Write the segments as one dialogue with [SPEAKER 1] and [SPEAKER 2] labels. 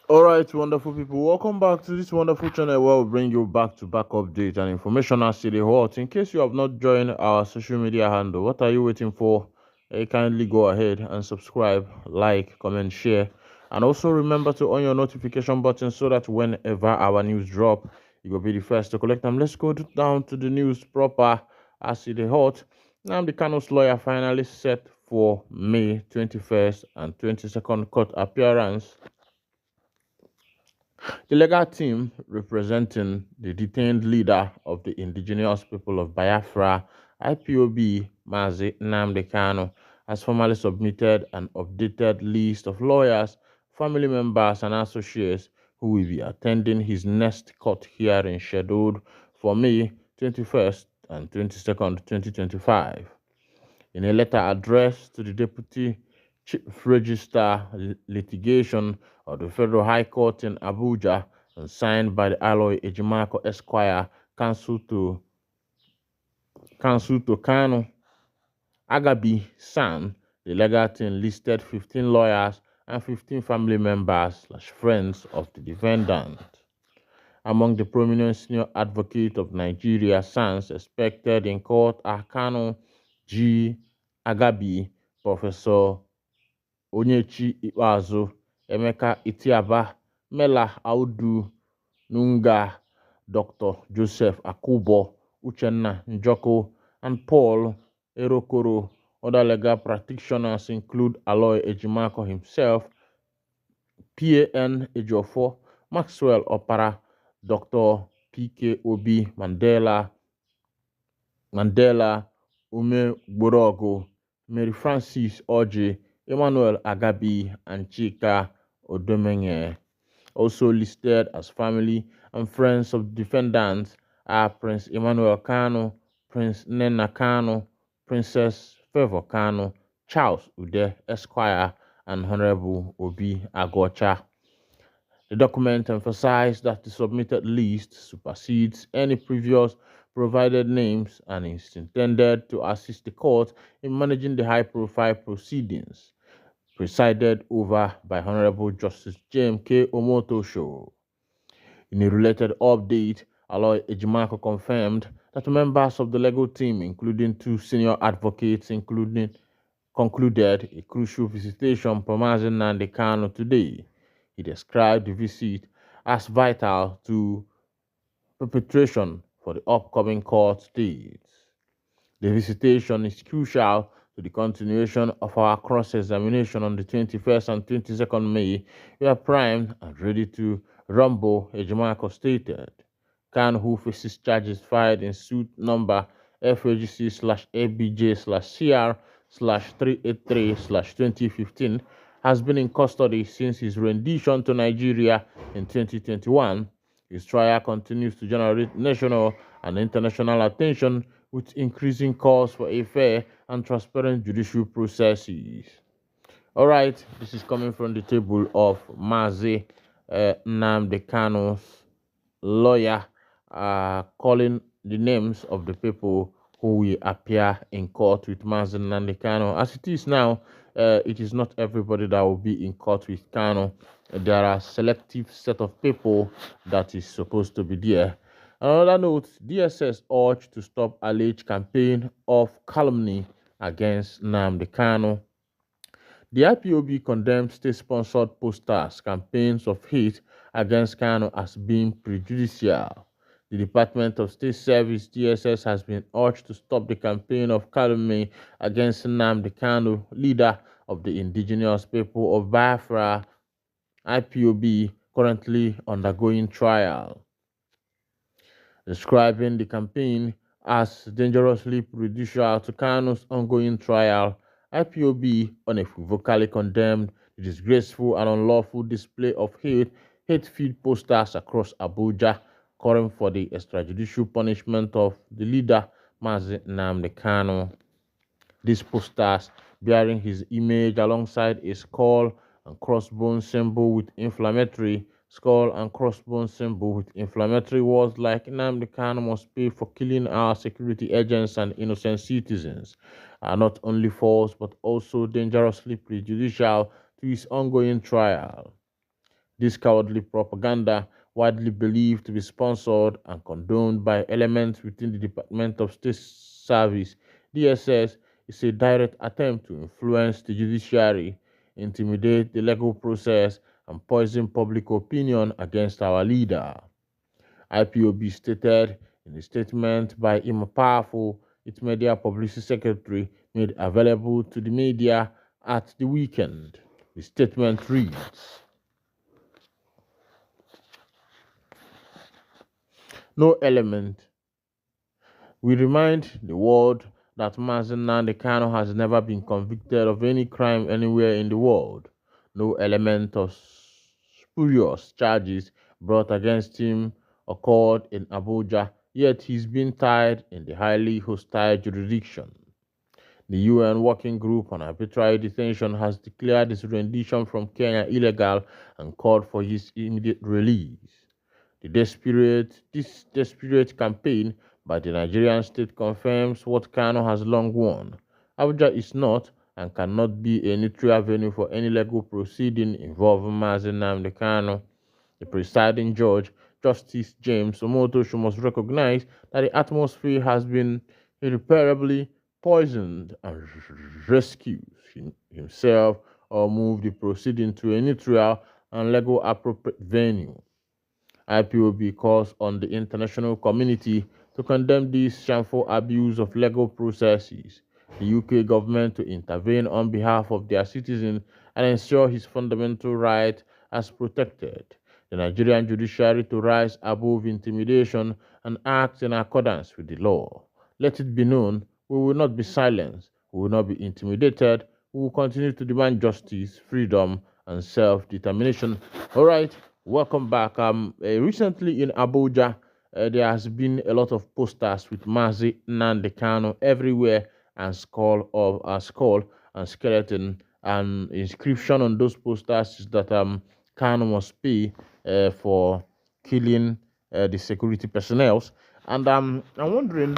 [SPEAKER 1] All right, wonderful people. Welcome back to this wonderful channel where we bring you back-to-back updates and information as to the hot. In case you have not joined our social media handle, what are you waiting for? Kindly go ahead and subscribe, like, comment, share, and also remember to on your notification button so that whenever our news drop, you will be the first to collect them. Let's go down to the news proper as to the hot. Now, the Kanu's lawyer finally set for May 21st and 22nd court appearance. The legal team representing the detained leader of the indigenous people of Biafra, IPOB, Mazi Nnamdi Kanu, has formally submitted an updated list of lawyers, family members, and associates who will be attending his next court hearing scheduled for May 21st and 22nd, 2025. In a letter addressed to the Deputy Chief Register Litigation of the Federal High Court in Abuja and signed by the Aloy Ejimako Esquire, counsel to Kanu Agabi San, the legal team listed 15 lawyers and 15 family members/friends of the defendant. Among the prominent senior advocates of Nigeria, Sans expected in court are Kanu G. Agabi, Professor Onyechi Ikpeazu, Emeka Itiaba, Mela Audu Nunga, Dr. Joseph Akubo, Uchenna Njoko, and Paul Erokoro. Other legal practitioners include Aloy Ejimako himself, PAN Ejiofor, Maxwell Opara, Dr. PKOB Mandela Ume Gborogo, Mary Francis Oji, Emmanuel Agabi, and Chika Odomenge. Also listed as family and friends of defendants are Prince Emmanuel Kanu, Prince Nena Kanu, Princess Favor Kanu, Charles Ude Esquire, and Honorable Obi Agocha. The document emphasized that the submitted list supersedes any previous provided names and is intended to assist the court in managing the high-profile proceedings presided over by Honorable Justice James K. Omotosho. In a related update, Aloy Ejimako confirmed that members of the legal team, including two senior advocates, concluded a crucial visitation from Mazi Nnamdi Kanu today. He described the visit as vital to preparation for the upcoming court dates. The visitation is crucial to the continuation of our cross-examination on the 21st and 22nd May. We are primed and ready to rumble, Ejimako stated. Khan, who faces charges filed in suit number FAGC/ABJ/CR/383/2015, has been in custody since his rendition to Nigeria in 2021. His trial continues to generate national and international attention with increasing calls for a fair and transparent judicial processes. All right, this is coming from the table of Mazi Nnamdi Kanu's lawyer, calling the names of the people who will appear in court with Mazi Nnamdi Kanu. As it is now, it is not everybody that will be in court with Kanu. There are selective set of people that is supposed to be there. Another note, DSS urged to stop alleged campaign of calumny against Nnamdi Kanu. The IPOB condemned state-sponsored posters, campaigns of hate against Kanu as being prejudicial. The Department of State Service (DSS) has been urged to stop the campaign of calumny against Nnamdi Kanu, leader of the indigenous people of Biafra, IPOB, currently undergoing trial. Describing the campaign as dangerously prejudicial to Kanu's ongoing trial, IPOB unequivocally condemned the disgraceful and unlawful display of hate-filled posters across Abuja, calling for the extrajudicial punishment of the leader, Mazi Nnamdi Kanu. These posters, bearing his image alongside a skull and crossbone symbol with inflammatory words like Nnamdi Kanu must pay for killing our security agents and innocent citizens, are not only false but also dangerously prejudicial to his ongoing trial. This cowardly propaganda, widely believed to be sponsored and condoned by elements within the Department of State Service (DSS), is a direct attempt to influence the judiciary, intimidate the legal process, and poison public opinion against our leader. IPOB stated in a statement by Ima Powerful, its media publicity secretary, made available to the media at the weekend. The statement reads: No element. We remind the world that Mazen Nnamdi Kanu has never been convicted of any crime anywhere in the world. No element of spurious charges brought against him occurred in Abuja, yet he's been tried in the highly hostile jurisdiction. The UN Working Group on Arbitrary Detention has declared his rendition from Kenya illegal and called for his immediate release. This desperate campaign by the Nigerian state confirms what Kano has long warned. Abuja is not and cannot be a neutral venue for any legal proceeding involving Mazi Nnamdi Kano. The presiding judge, Justice James Omotosho, must recognize that the atmosphere has been irreparably poisoned and rescue himself or move the proceeding to a neutral and legal appropriate venue. IPOB calls on the international community to condemn this shameful abuse of legal processes, the UK government to intervene on behalf of their citizens and ensure his fundamental right as protected, the Nigerian judiciary to rise above intimidation and act in accordance with the law. Let it be known, we will not be silenced, we will not be intimidated, we will continue to demand justice, freedom, and self-determination. All right, welcome back. Recently in Abuja, there has been a lot of posters with Mazi Nnamdi Kanu everywhere, and skull and skeleton. And inscription on those posters is that Kanu must pay for killing the security personnel. And I'm wondering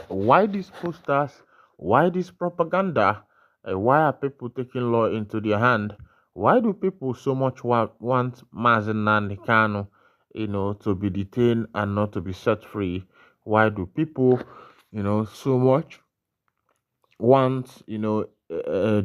[SPEAKER 1] why these posters, why this propaganda, why are people taking law into their hand? Why do people so much want Mazen Nandi Kanu, to be detained and not to be set free? Why do people, so much want,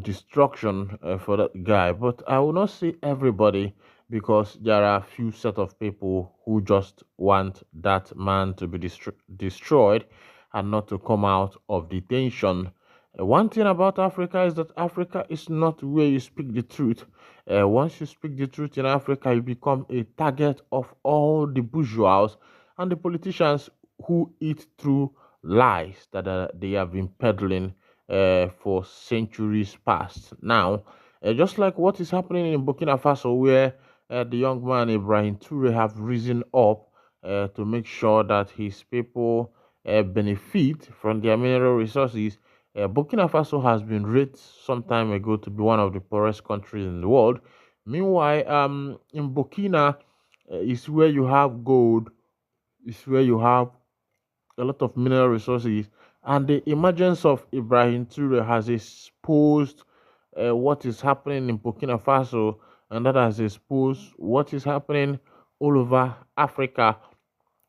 [SPEAKER 1] destruction for that guy? But I will not say everybody, because there are a few set of people who just want that man to be destroyed and not to come out of detention. One thing about Africa is that Africa is not where you speak the truth. Once you speak the truth in Africa, you become a target of all the bourgeois and the politicians who eat through lies that they have been peddling for centuries past. Now, just like what is happening in Burkina Faso, where the young man Ibrahim Toure have risen up to make sure that his people benefit from their mineral resources. Burkina Faso has been rated some time ago to be one of the poorest countries in the world. Meanwhile, in Burkina is where you have gold, is where you have a lot of mineral resources, and the emergence of Ibrahim Toure has exposed what is happening in Burkina Faso, and that has exposed what is happening all over Africa,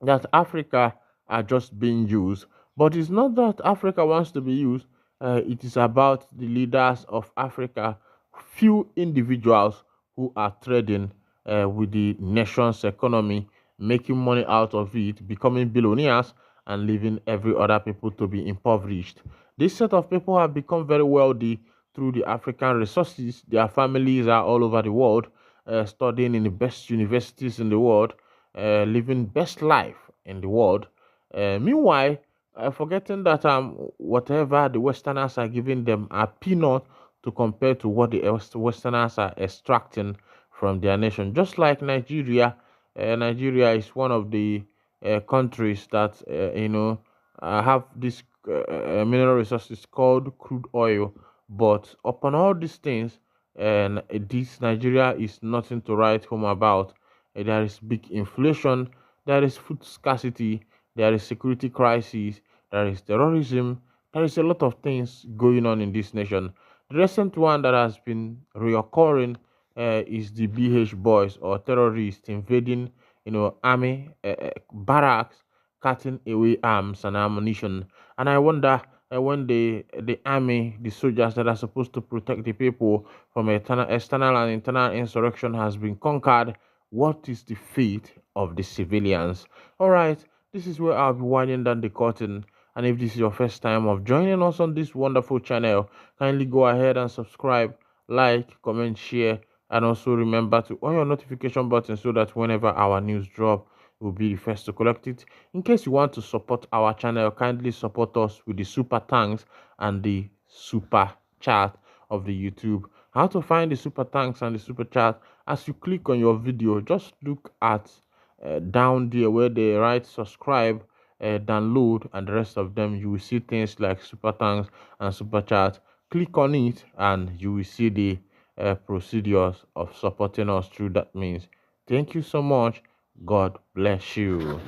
[SPEAKER 1] that Africa are just being used. But it's not that Africa wants to be used, it is about the leaders of Africa, few individuals who are trading with the nation's economy, making money out of it, becoming billionaires, and leaving every other people to be impoverished. This set of people have become very wealthy through the African resources. Their families are all over the world, studying in the best universities in the world, living best life in the world. Meanwhile, forgetting that whatever the Westerners are giving them are peanut to compare to what the Westerners are extracting from their nation. Just like Nigeria, Nigeria is one of the countries that have this mineral resources called crude oil. But upon all these things, and this Nigeria is nothing to write home about. There is big inflation, there is food scarcity, there is security crisis, there is terrorism, there is a lot of things going on in this nation. The recent one that has been reoccurring is the BH boys or terrorists invading, army barracks, cutting away arms and ammunition. And I wonder when the army, the soldiers that are supposed to protect the people from external and internal insurrection has been conquered, what is the fate of the civilians? All right, this is where I'll be winding down the curtain. And if this is your first time of joining us on this wonderful channel, kindly go ahead and subscribe, like, comment, share, and also remember to on your notification button so that whenever our news drop, you'll be the first to collect it. In case you want to support our channel, kindly support us with the super thanks and the super chat of the YouTube. How to find the super thanks and the super chat? As you click on your video, just look at down there where they write subscribe, download, and the rest of them. You will see things like super thanks and super chat. Click on it and you will see the procedures of supporting us through that means. Thank you so much. God bless you.